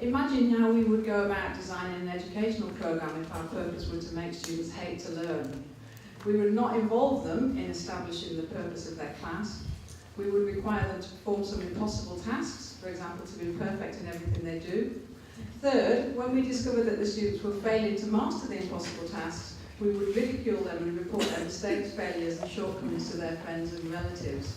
Imagine how we would go about designing an educational programme if our purpose were to make students hate to learn. We would not involve them in establishing the purpose of their class. We would require them to perform some impossible tasks, for example, to be perfect in everything they do. Third, when we discovered that the students were failing to master the impossible tasks, we would ridicule them and report their mistakes, failures and shortcomings to their friends and relatives.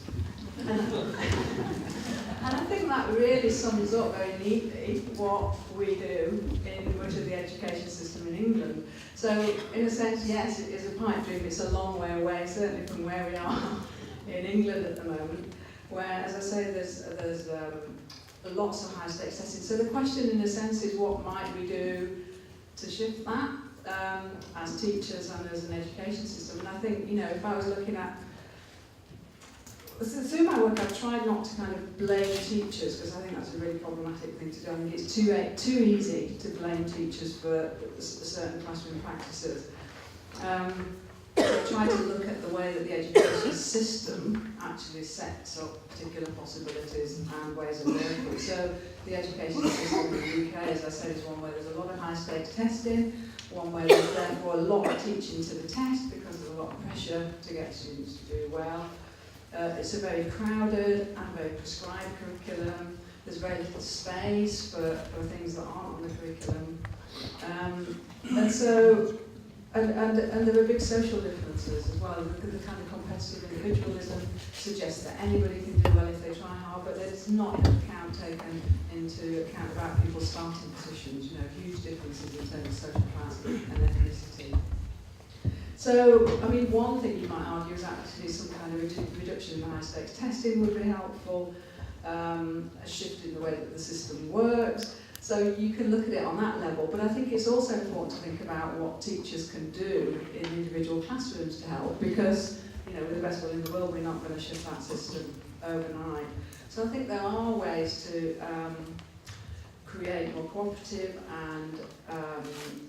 And I think that really sums up very neatly what we do in much of the education system in England. So, in a sense, yes, it is a pipe dream. It's a long way away, certainly from where we are in England at the moment, where, as I say, there's lots of high-stakes testing. So the question, in a sense, is what might we do to shift that as teachers and as an education system? And I think, you know, if I was looking at through my work, I've tried not to kind of blame teachers, because I think that's a really problematic thing to do. I think it's too easy to blame teachers for certain classroom practices. I've tried to look at the way that the education system actually sets up particular possibilities and ways of working. So the education system in the UK, as I said, is one where there's a lot of high-stakes testing, one where there's therefore a lot of teaching to the test because there's a lot of pressure to get students to do well. It's a very crowded and very prescribed curriculum. There's very little space for things that aren't on the curriculum. And so, and there are big social differences as well. The kind of competitive individualism suggests that anybody can do well if they try hard, but there's not enough account taken into account about people's starting positions. You know, huge differences in terms of social class and ethnicity. So, I mean, one thing you might argue is actually some kind of reduction in high-stakes testing would be helpful, a shift in the way that the system works. So you can look at it on that level, but I think it's also important to think about what teachers can do in individual classrooms to help, because, you know, with the best will in the world, we're not going to shift that system overnight. So I think there are ways to create more cooperative and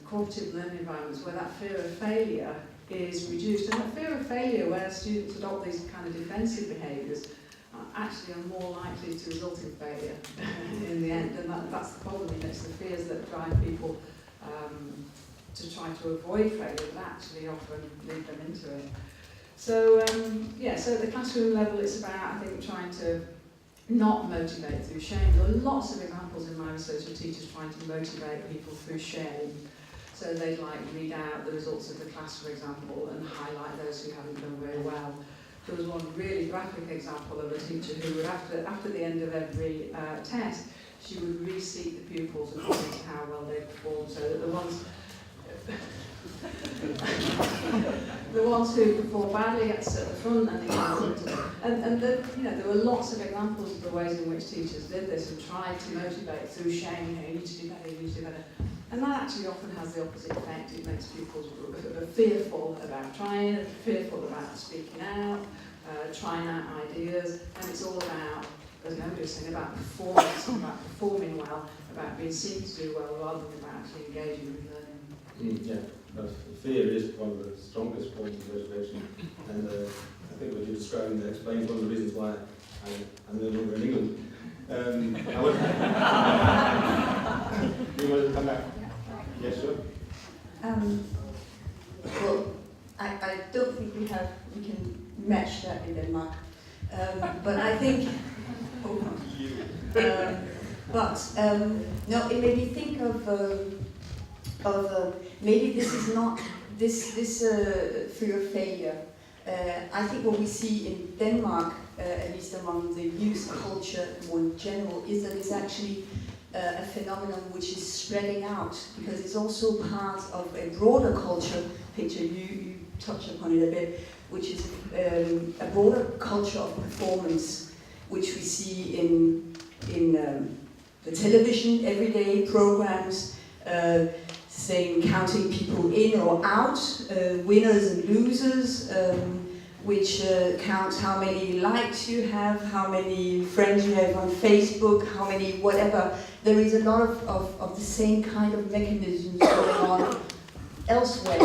cooperative learning environments where that fear of failure is reduced, and that fear of failure where students adopt these kind of defensive behaviours actually are more likely to result in failure in the end, and that's the problem. It's the fears that drive people to try to avoid failure that actually often lead them into it. So yeah, so at the classroom level it's about, I think, trying to not motivate through shame. There are lots of examples in my research of teachers trying to motivate people through shame. So they'd like read out the results of the class, for example, and highlight those who haven't done very well. There was one really graphic example of a teacher who would, after the end of every test, she would reseat the pupils according to how well they performed, so that the ones who perform badly get to sit at the front and you know, there were lots of examples of the ways in which teachers did this and tried to motivate through shame. You know, you need to do better, you need to do better. And that actually often has the opposite effect. It makes pupils fearful about trying, fearful about speaking out, trying out ideas, and it's all about, as Noemi was saying, about performance, about performing well, about being seen to do well, rather than about actually engaging with learning. Yeah, but fear is one of the strongest forms of motivation, and I think what you're describing there explains one of the reasons why I'm no longer in England. You want to come back? Yes, sure. Well, I don't think we can match that in Denmark, but I think. No, it made me think of maybe this is not this fear of failure. I think what we see in Denmark, at least among the youth culture more in general, is that it's actually a phenomenon which is spreading out, because it's also part of a broader culture picture. You touch upon it a bit, which is a broader culture of performance, which we see in the television everyday programs, saying counting people in or out, winners and losers, which counts how many likes you have, how many friends you have on Facebook, how many whatever. There is a lot of the same kind of mechanisms going on elsewhere.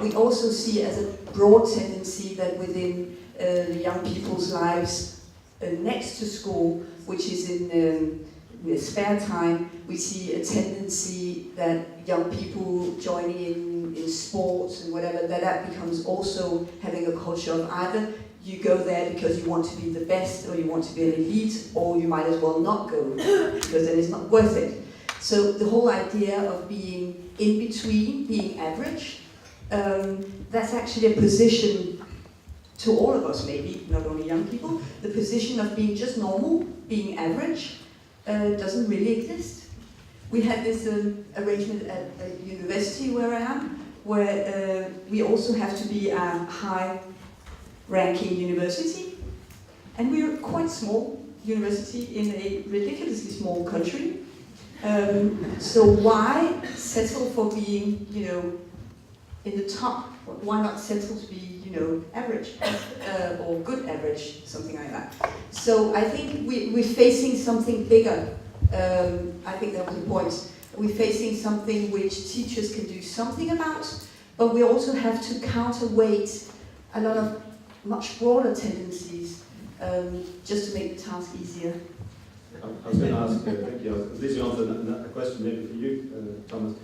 We also see as a broad tendency that within the young people's lives next to school, which is in in their spare time. We see a tendency that young people joining in sports and whatever, that becomes also having a culture of either you go there because you want to be the best or you want to be an elite, or you might as well not go because then it's not worth it. So the whole idea of being in between, being average, that's actually a position to all of us maybe, not only young people. The position of being just normal, being average, doesn't really exist. We had this arrangement at a university where I am, where we also have to be a high-ranking university, and we're a quite small university in a ridiculously small country. So why settle for being, in the top? Why not settle to be, average or good average, something like that? So I think we're facing something bigger. I think that was the point. We're facing something which teachers can do something about, but we also have to counterweight a lot of much broader tendencies just to make the task easier. I was going to ask, thank you, this answered a question maybe for you, Thomas,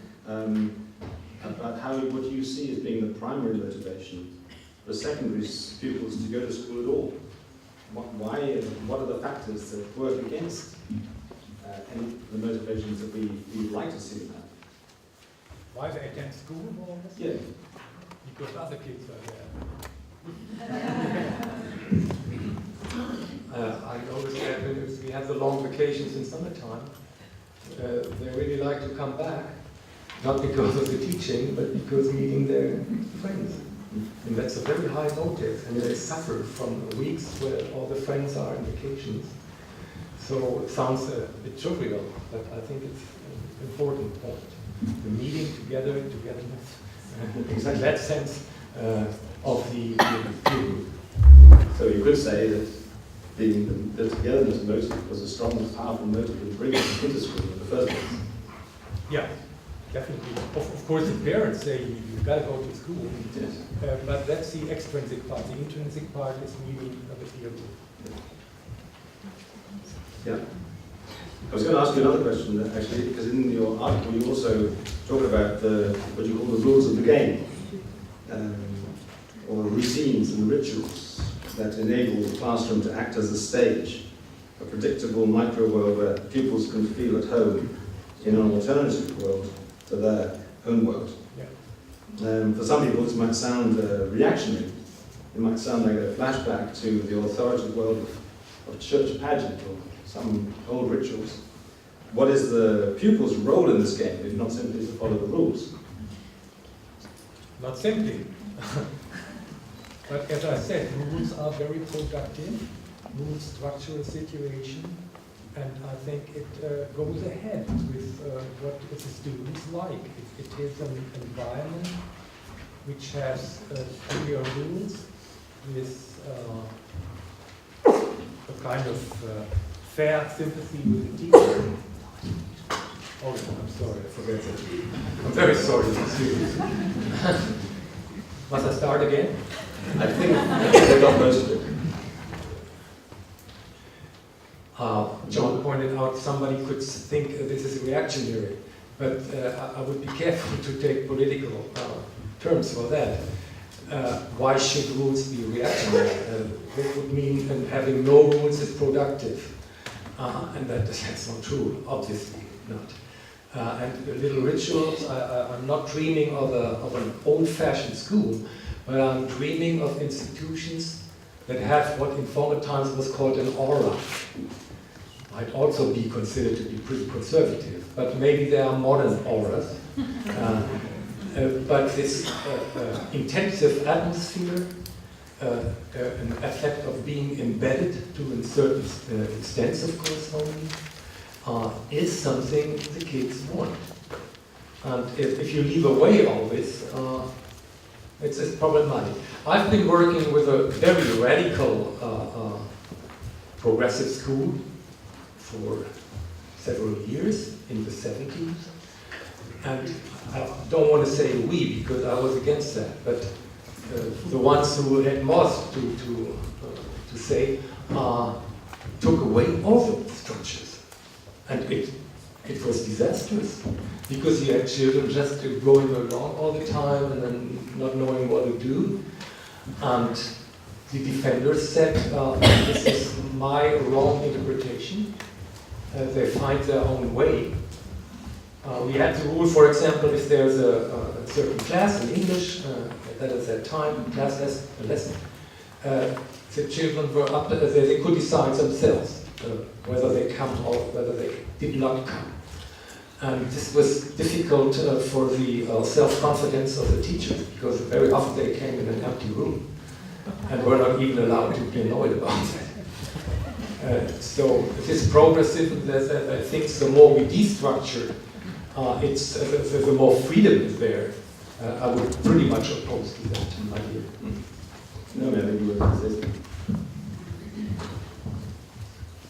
about what you see as being the primary motivation for secondary pupils to go to school at all. What are the factors that work against the motivations that we'd like to see in that? Why they attend school, more or less? Yeah. Because other kids are there. I noticed that when we have the long vacations in summertime, they really like to come back, not because of the teaching, but because meeting their friends. And that's a very high motive, and they suffer from weeks where all the friends are on vacations. So it sounds a bit trivial, but I think it's an important point. The meeting together, togetherness, exactly that sense of the group. So you could say that the togetherness motive was a strong and powerful motive to bring us into school in the first place. Yeah, definitely. Of course, the parents say you gotta go to school, Yes. but that's the extrinsic part. The intrinsic part is meeting other people. Yeah. I was going to ask you another question, actually, because in your article you also talk about what you call the rules of the game, or routines and rituals that enable the classroom to act as a stage, a predictable micro-world where pupils can feel at home in an alternative world to their own world. Yeah. For some people this might sound reactionary. It might sound like a flashback to the authoritative world of church pageant or some old rituals. What is the pupil's role in this game if not simply to follow the rules? Not simply. But as I said, rules are very productive. Rules structure a situation, and I think it goes ahead with what the students like. It is an environment which has clear rules with a kind of fair sympathy with the teacher. Oh, I'm sorry, I forgot that. I'm very sorry to the students. Must I start again? I think they got most of it. John pointed out somebody could think this is reactionary, but I would be careful to take political terms for that. Why should rules be reactionary? That would mean having no rules is productive, and that's not true, obviously not. And the little rituals, I'm not dreaming of an old-fashioned school, but I'm dreaming of institutions that have what in former times was called an aura. Might also be considered to be pretty conservative, but maybe there are modern auras. But this intensive atmosphere, an effect of being embedded to a certain extent, of course, only, is something the kids want. And if you leave away all this, it's problematic. I've been working with a very radical progressive school for several years in the 70s. And I don't want to say we, because I was against that, but the ones who had most to say took away all the structures And it was disastrous, because you had children just going along all the time and then not knowing what to do. And the defenders said, this is my wrong interpretation. They find their own way. We had the rule, for example, if there's a certain class in English, that is that time, class lesson, the children were up, they could decide themselves whether they come or whether they did not come. And this was difficult for the self-confidence of the teachers, because very often they came in an empty room and were not even allowed to be annoyed about that. So this progressiveness, I think the more we destructure, the more freedom is there. I would pretty much oppose to that idea. No, I think you were consistent.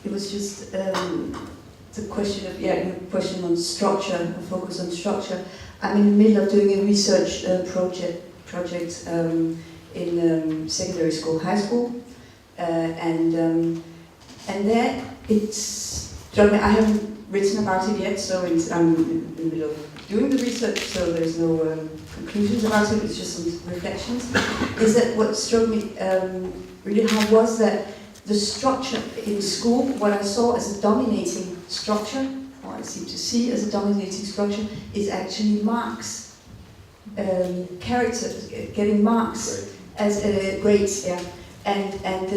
It was just the question on structure, a focus on structure. I'm in the middle of doing a research project in secondary school, high school, and there it's. I haven't written about it yet, so I'm in the middle of doing the research, so there's no conclusions about it. It's just some reflections. Is that what struck me really hard was that the structure in school, what I saw as a dominating structure, or I seem to see as a dominating structure, is actually marks, characters, getting marks as grades, yeah, and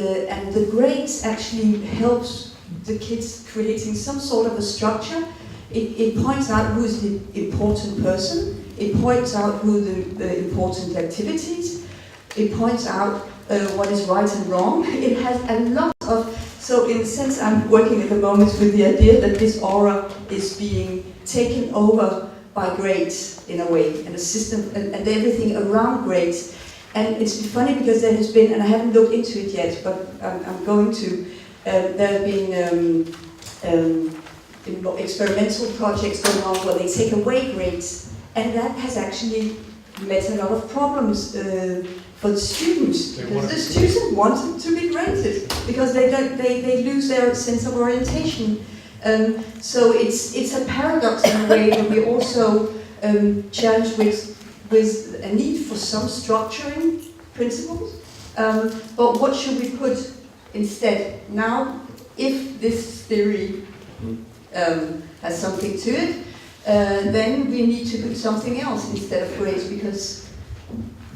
the grades actually helps the kids creating some sort of a structure. It points out who's the important person. It points out who the important activities. It points out what is right and wrong. It has a lot of, so in a sense I'm working at the moment with the idea that this aura is being taken over by grades in a way, and a system, and everything around grades. And it's funny because there has been, and I haven't looked into it yet, but I'm going to, there have been experimental projects going on where they take away grades, and that has actually met a lot of problems for the students, because the students want to be graded because they lose their sense of orientation. So it's a paradox in a way, but we also challenged with a need for some structuring principles. But what should we put instead? Now, if this theory has something to it, then we need to put something else instead of grades, because,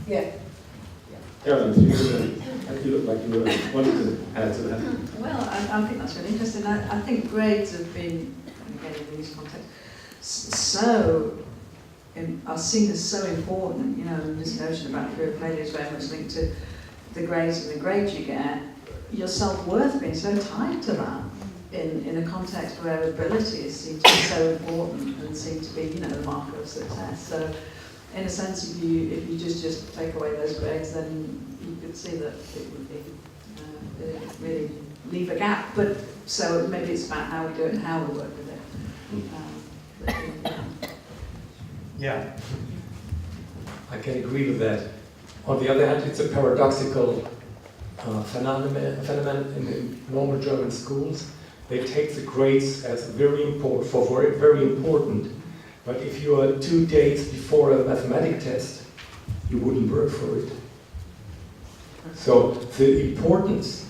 yeah. Carolyn, you look like you were wanting to add to that. Well, I think that's really interesting. I think grades have been, again in this context, are seen as so important. You know, this notion about fear of failure is very much linked to the grades and the grades you get. Your self-worth being so tied to that in a context where ability is seen to be so important and seen to be, you know, the marker of success. So, in a sense, if you just take away those grades, then you could see that it would be really leave a gap. But so maybe it's about how we do it and how we work with it. Yeah, I can agree with that. On the other hand, it's a paradoxical phenomenon in normal German schools. They take the grades as very important, very important. But if you are 2 days before a mathematics test, you wouldn't work for it. So the importance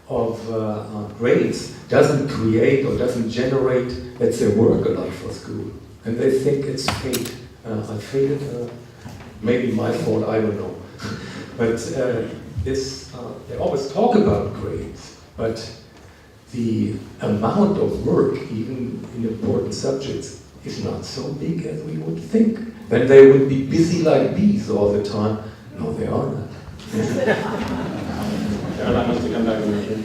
of grades doesn't create or doesn't generate, let's say, work a lot for school. And they think it's fate. I failed, maybe my fault, I don't know. But they always talk about grades, but the amount of work, even in important subjects, is not so big as we would think. Then they would be busy like bees all the time. No, they are not. Caroline wants to come back on that.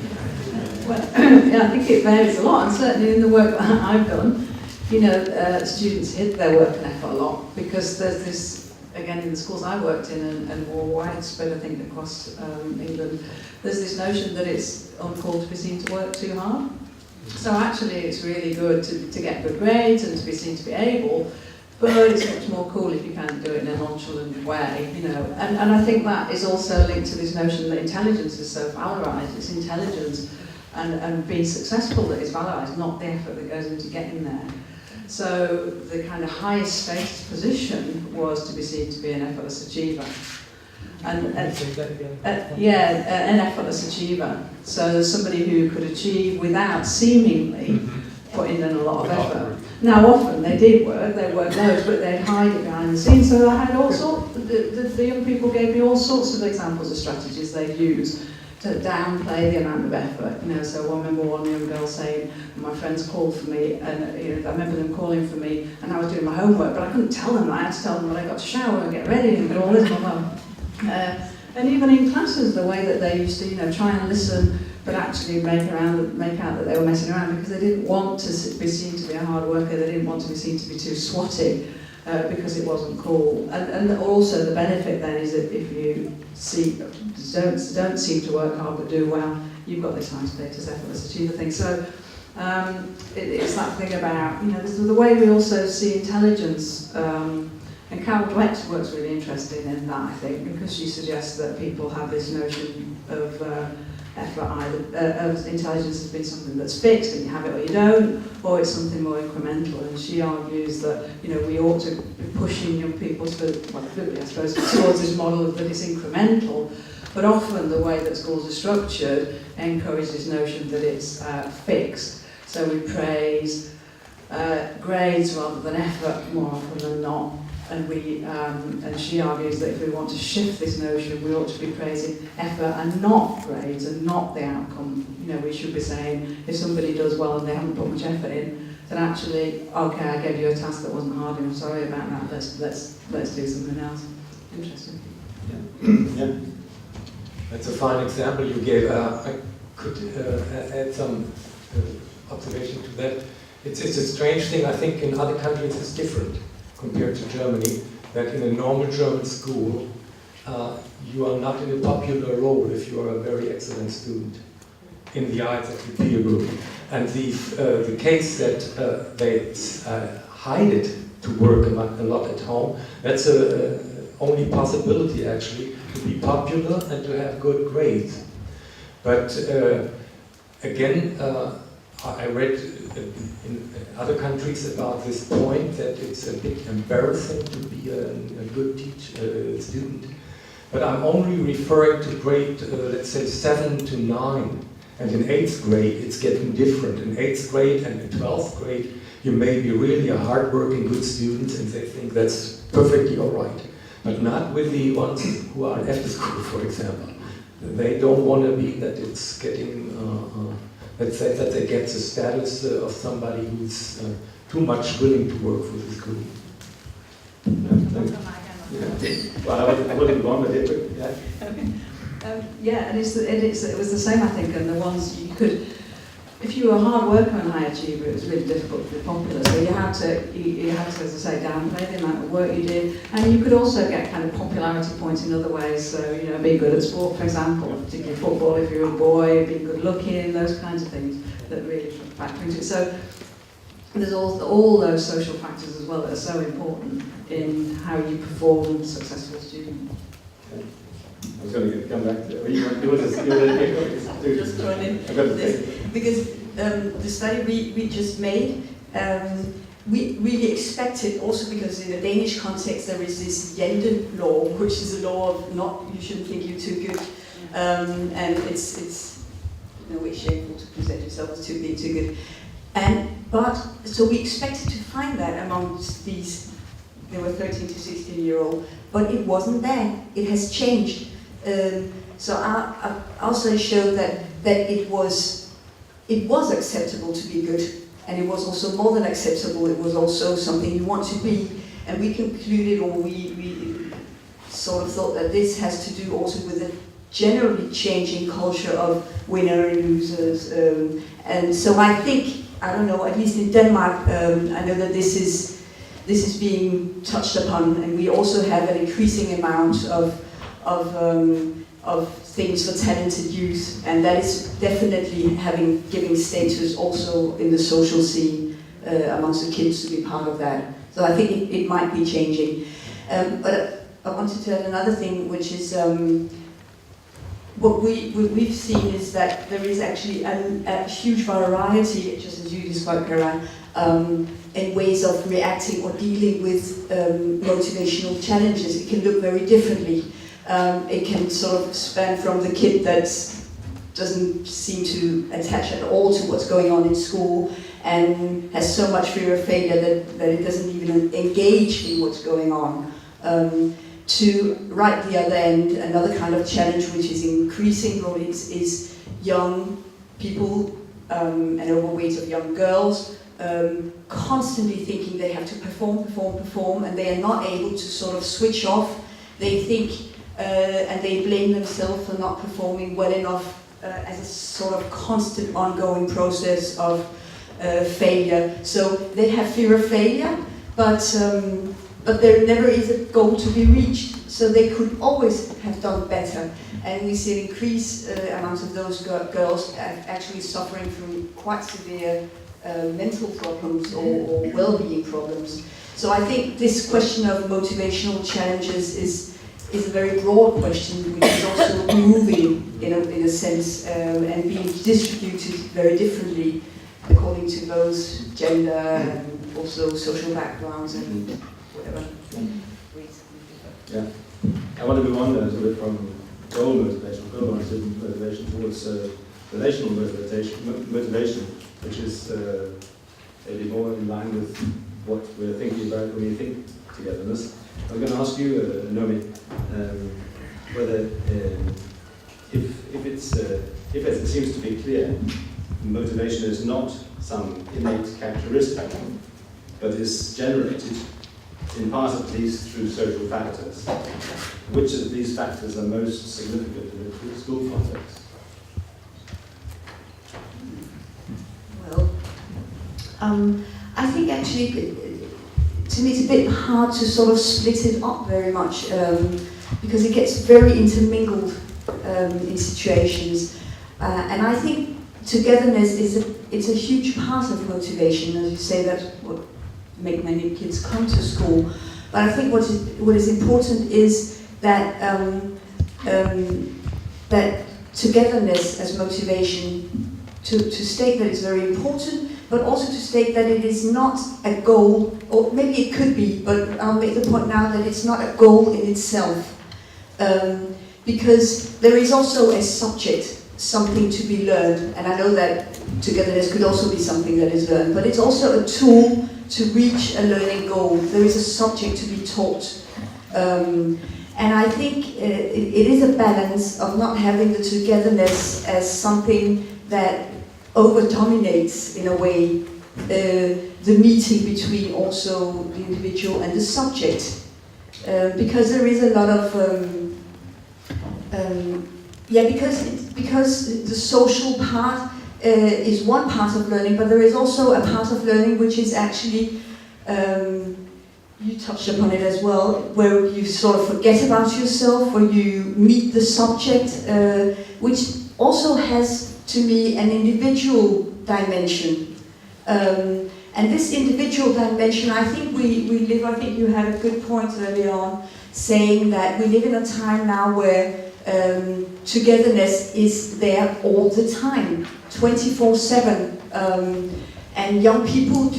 Well, yeah, I think it varies a lot, and certainly in the work that I've done, you know, students hit their work and effort a lot, because there's this, again, in the schools I worked in and more widespread, I think, across England, there's this notion that it's uncalled to be seen to work too hard. So actually it's really good to get good grades and to be seen to be able, but it's much more cool if you can do it in a nonchalant way, you know. And I think that is also linked to this notion that intelligence is so valorized. It's intelligence and being successful that is valorised, not the effort that goes into getting there. So the kind of highest status position was to be seen to be an effortless achiever. And an effortless achiever. So somebody who could achieve without seemingly putting in a lot of effort. Now often they did work, they worked loads, but they'd hide it behind the scenes. So I had all sorts, the young people gave me all sorts of examples of strategies they'd use to downplay the amount of effort. You know, so I remember one young girl saying, my friends called for me, and you know, I remember them calling for me, and I was doing my homework, but I couldn't tell them. I had to tell them when I got to shower and get ready and all this. And even in classes, the way that they used to, you know, try and listen, but actually make out that they were messing around, because they didn't want to be seen to be a hard worker. They didn't want to be seen to be too swotty, because it wasn't cool. And also the benefit then is that if you don't seem to work hard but do well, you've got this high status, effortless achiever thing. So it's that thing about, you know, this is the way we also see intelligence. And Carolyn Jackson works really interesting in that, I think, because she suggests that people have this notion of effort, either of intelligence as being something that's fixed and you have it or you don't, or it's something more incremental. And she argues that, you know, we ought to be pushing young people to, well, I suppose, towards this model of that it's incremental, but often the way that schools are structured encourages this notion that it's fixed. So we praise grades rather than effort more often than not. And and she argues that if we want to shift this notion, we ought to be praising effort and not grades and not the outcome. You know, we should be saying if somebody does well and they haven't put much effort in, then actually, okay, I gave you a task that wasn't hard enough. Sorry about that. Let's do something else. Interesting. Yeah. That's a fine example you gave. I could add some observation to that. It's a strange thing. I think in other countries it's different compared to Germany, that in a normal German school, you are not in a popular role if you are a very excellent student in the eyes of the peer group. And the case that they hide it to work a lot at home, that's the only possibility actually, to be popular and to have good grades. But again, I read in other countries about this point that it's a bit embarrassing to be a good student. But I'm only referring to grade, let's say 7 to 9. And in 8th grade, it's getting different. In 8th grade and in 12th grade, you may be really a hard-working good student and they think that's perfectly all right. But not with the ones who are after school, for example. They don't want to be that it's getting... let's say that they get the status of somebody who's too much willing to work for the school. Well, I wouldn't go on with it, but yeah. Okay. Yeah, and it was the same, I think, and the ones you could, if you were a hard worker and high achiever, it was really difficult to be popular. So you had to, as I say, downplay the amount of work you did, and you could also get kind of popularity points in other ways. So, you know, being good at sport, for example, particularly football if you're a boy, being good looking, those kinds of things that really factor into it. So there's all those social factors as well that are so important in how you perform as a successful student. Okay. I was going to come back to that. You want to just join in this, because the study we just made, we really expected, also because in the Danish context there is this Jante law, which is a law of not, you shouldn't think you're too good, and it's no way shameful to present yourself as too big, too good. But so we expected to find that amongst these, there were 13 to 16-year-old, but it wasn't there. It has changed. So I also showed that it was acceptable to be good, and it was also more than acceptable. It was also something you want to be, and we concluded, or we sort of thought that this has to do also with the generally changing culture of winner and losers. And so I think, I don't know, at least in Denmark, I know that this is being touched upon, and we also have an increasing amount of things for talented youth, and that is definitely giving status also in the social scene amongst the kids to be part of that. So I think it might be changing. But I wanted to add another thing, which is what we've seen is that there is actually a huge variety, just as you described, Caroline, in ways of reacting or dealing with motivational challenges. It can look very differently. It can sort of span from the kid that doesn't seem to attach at all to what's going on in school and has so much fear of failure that it doesn't even engage in what's going on, to right the other end, another kind of challenge which is increasing is young people and overweight of young girls constantly thinking they have to perform, and they are not able to sort of switch off. They think and they blame themselves for not performing well enough as a sort of constant ongoing process of failure. So they have fear of failure, but there never is a goal to be reached. So they could always have done better. And we see an increased amount of those girls actually suffering from quite severe mental problems or well-being problems. So I think this question of motivational challenges is a very broad question, which is also moving in a sense and being distributed very differently according to both gender and also social backgrounds and whatever. Yeah, I want to move on a little bit from goal-oriented motivation towards relational motivation, which is maybe more in line with what we're thinking about when we think togetherness. I'm going to ask you, Noemi, whether if it seems to be clear, motivation is not some innate characteristic, but is generated, in part at least, through social factors. Which of these factors are most significant in the school context? Well, I think actually, to me, it's a bit hard to sort of split it up very much because it gets very intermingled in situations, and I think togetherness it's a huge part of motivation. As you say, that's what makes many kids come to school. But I think what is important is that that togetherness as motivation, to state that it's very important, but also to state that it is not a goal, or maybe it could be, but I'll make the point now that it's not a goal in itself. Because there is also a subject, something to be learned, and I know that togetherness could also be something that is learned, but it's also a tool to reach a learning goal. There is a subject to be taught. And I think it is a balance of not having the togetherness as something that over-dominates, in a way, the meeting between also the individual and the subject. Because there is a lot of, because the social part is one part of learning, but there is also a part of learning which is actually, you touched upon it as well, where you sort of forget about yourself, where you meet the subject, which also has, to me, an individual dimension. And this individual dimension, I think we live, I think you had a good point earlier on, saying that we live in a time now where togetherness is there all the time, 24/7. And young people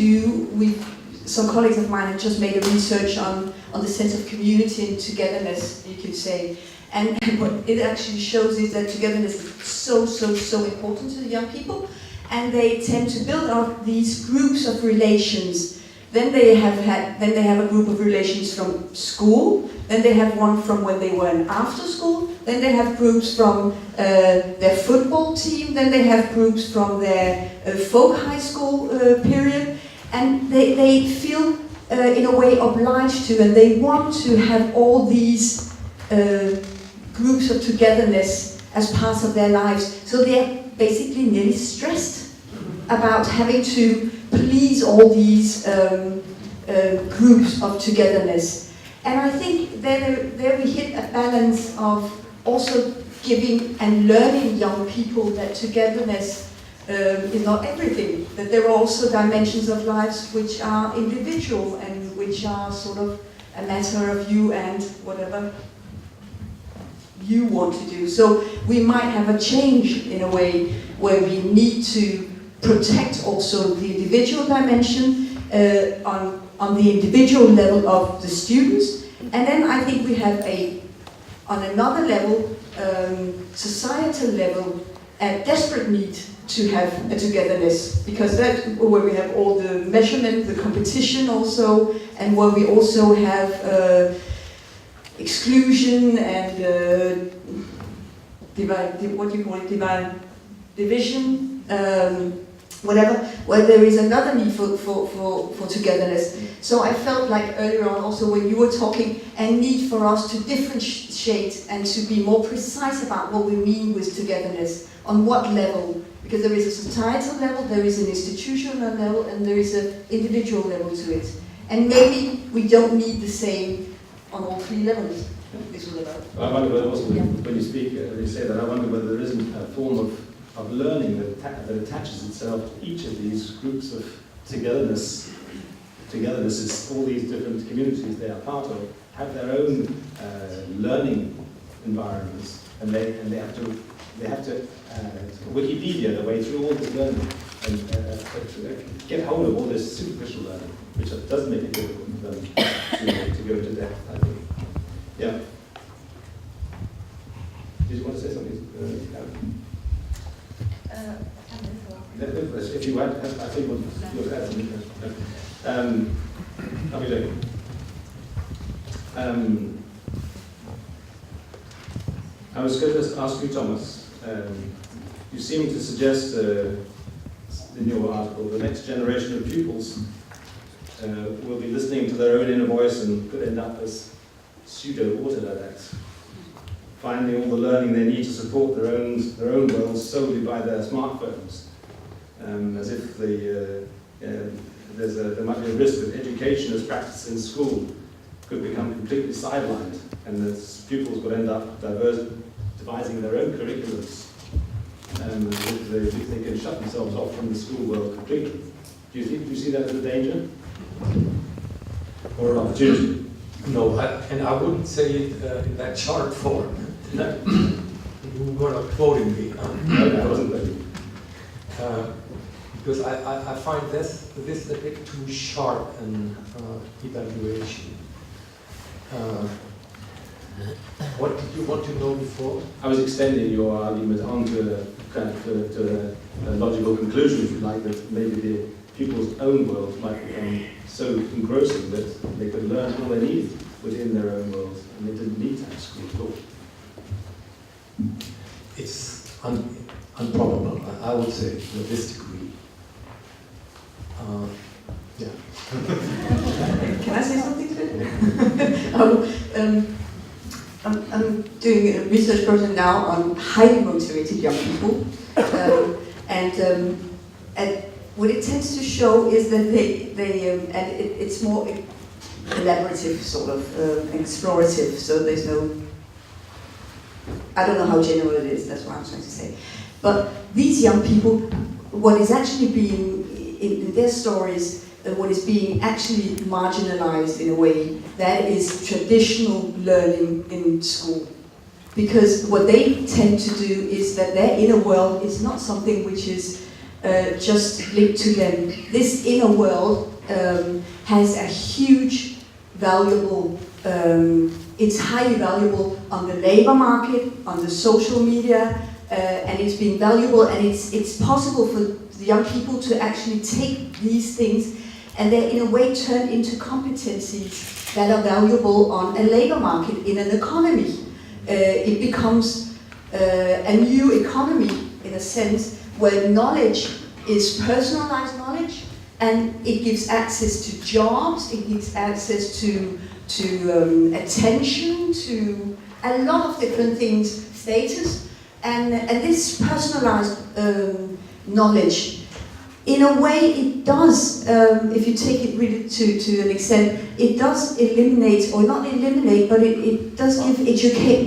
some colleagues of mine have just made a research on the sense of community and togetherness, you could say. And what it actually shows is that togetherness is so important to the young people, and they tend to build up these groups of relations. Then they have a group of relations from school, then they have one from when they were in after school, then they have groups from their football team, then they have groups from their folk high school period, and they feel in a way obliged to, and they want to have all these groups of togetherness as part of their lives. So they're basically nearly stressed about having to please all these groups of togetherness. And I think there we hit a balance of also giving and learning young people that togetherness is not everything, that there are also dimensions of lives which are individual and which are sort of a matter of you and whatever you want to do. So we might have a change in a way where we need to protect also the individual dimension on the individual level of the students. And then I think we have on another level, societal level, a desperate need to have a togetherness, because that's where we have all the measurement, the competition also, and where we also have exclusion and division, whatever, where there is another need for togetherness. So I felt like earlier on also when you were talking, a need for us to differentiate and to be more precise about what we mean with togetherness, on what level, because there is a societal level, there is an institutional level, and there is an individual level to it. And maybe we don't need the same on all three levels. This was about. I wonder whether also, when you speak, you say that, I wonder whether there isn't a form of learning that attaches itself to each of these groups of togetherness. Togetherness is all these different communities they are part of have their own learning environments, and they have to Wikipedia their way through all this learning and get hold of all this superficial learning, which does make it difficult for them to go into depth, I think. Yeah. Did you want to say something? If you had, I think you want to add something. How are we doing? I was going to ask you, Thomas. You seem to suggest in your article the next generation of pupils will be listening to their own inner voice and could end up as pseudo-autodidacts, finding all the learning they need to support their own worlds solely by their smartphones, as if there might be a risk that education as practiced in school could become completely sidelined, and that pupils would end up devising their own curriculums, and they can shut themselves off from the school world completely. Do you see that as a danger or an opportunity? No, and I wouldn't say it in that chart form. No. You were not quoting me. No, I wasn't quoting. Because I find this a bit too sharp an evaluation. What did you want to know before? I was extending your argument onto a logical conclusion, if you like, that maybe the pupils' own world might become so engrossing that they could learn all they needed within their own world, and they didn't need to have school at all. It's unprobable, I would say, to this degree. Yeah. Can I say something to it? I'm doing a research project now on highly motivated young people, and what it tends to show is that it's more collaborative, sort of explorative. So there's no, I don't know how general it is. That's what I'm trying to say. But these young people, what is actually being in their stories, what is being actually marginalized in a way, that is traditional learning in school. Because what they tend to do is that their inner world is not something which is just linked to them. This inner world has a huge, valuable, it's highly valuable on the labor market, on the social media, and it's being valuable, and it's possible for the young people to actually take these things and they're in a way turned into competencies that are valuable on a labor market, in an economy. It becomes a new economy, in a sense, where knowledge is personalized knowledge, and it gives access to jobs, it gives access to attention, to a lot of different things, status, and this personalized knowledge, in a way it does, if you take it really to an extent, it does eliminate, or not eliminate, but it does give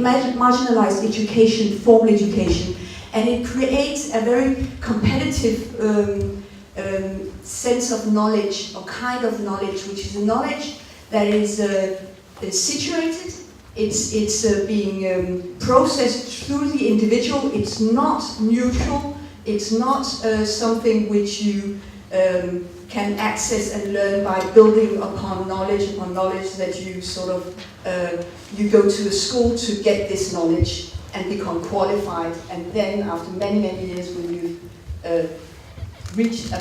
marginalized education, formal education, and it creates a very competitive sense of knowledge, or kind of knowledge, which is a knowledge that is situated, It's being processed through the individual. It's not neutral. It's not something which you can access and learn by building upon knowledge that you sort of, you go to a school to get this knowledge and become qualified, and then after many, many years when you've reached a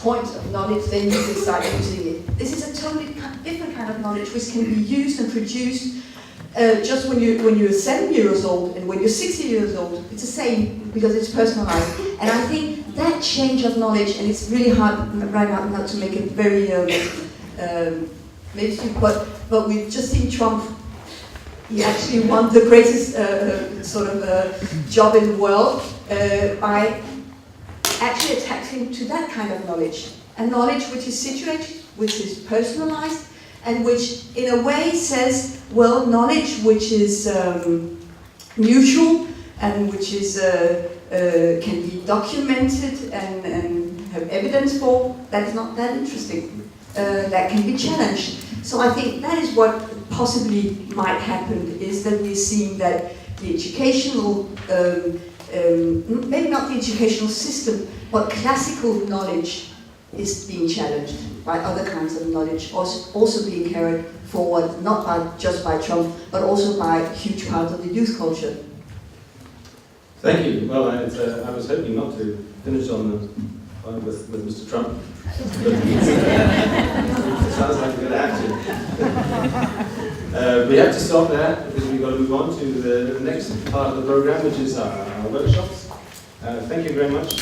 point of knowledge, then you can start using it. This is a totally different kind of knowledge which can be used and produced just when you're 7 years old and when you're 60 years old. It's the same because it's personalized. And I think that change of knowledge, and it's really hard right now not to make it very mainstream, but we've just seen Trump. He actually won the greatest job in the world by actually attaching to that kind of knowledge. A knowledge which is situated, which is personalized, and which in a way says, well, knowledge which is mutual and which is can be documented and have evidence for, that is not that interesting. That can be challenged. So I think that is what possibly might happen, is that we're seeing that the educational, maybe not the educational system, but classical knowledge is being challenged by other kinds of knowledge, also being carried forward, not just by Trump, but also by a huge part of the youth culture. Thank you. Well, I was hoping not to finish on with Mr. Trump, but it sounds like we're going to have to. We have to stop there because we've got to move on to the next part of the program, which is our workshops. Thank you very much.